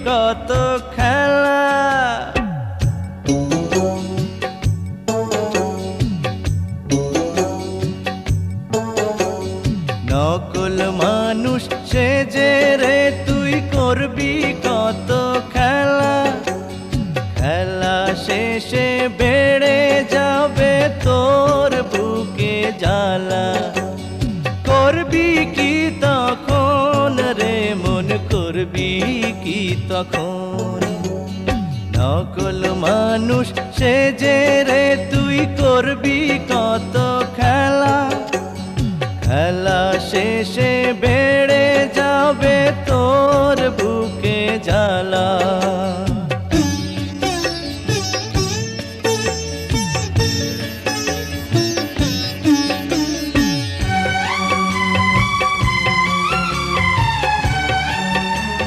কত খেলা। নকল মানুষ সেজে রে তুই করবি কত খেলা। খেলা শেষে বেড়ে যাবে তোর বুকে জ্বালা। করবি কি তখন রে মন, করবি কি তখন? নকল মানুষ সেজে রে তুই করবি কত খেলা। খেলা শেষে বেড়ে যাবে তোর বুকে জ্বালা।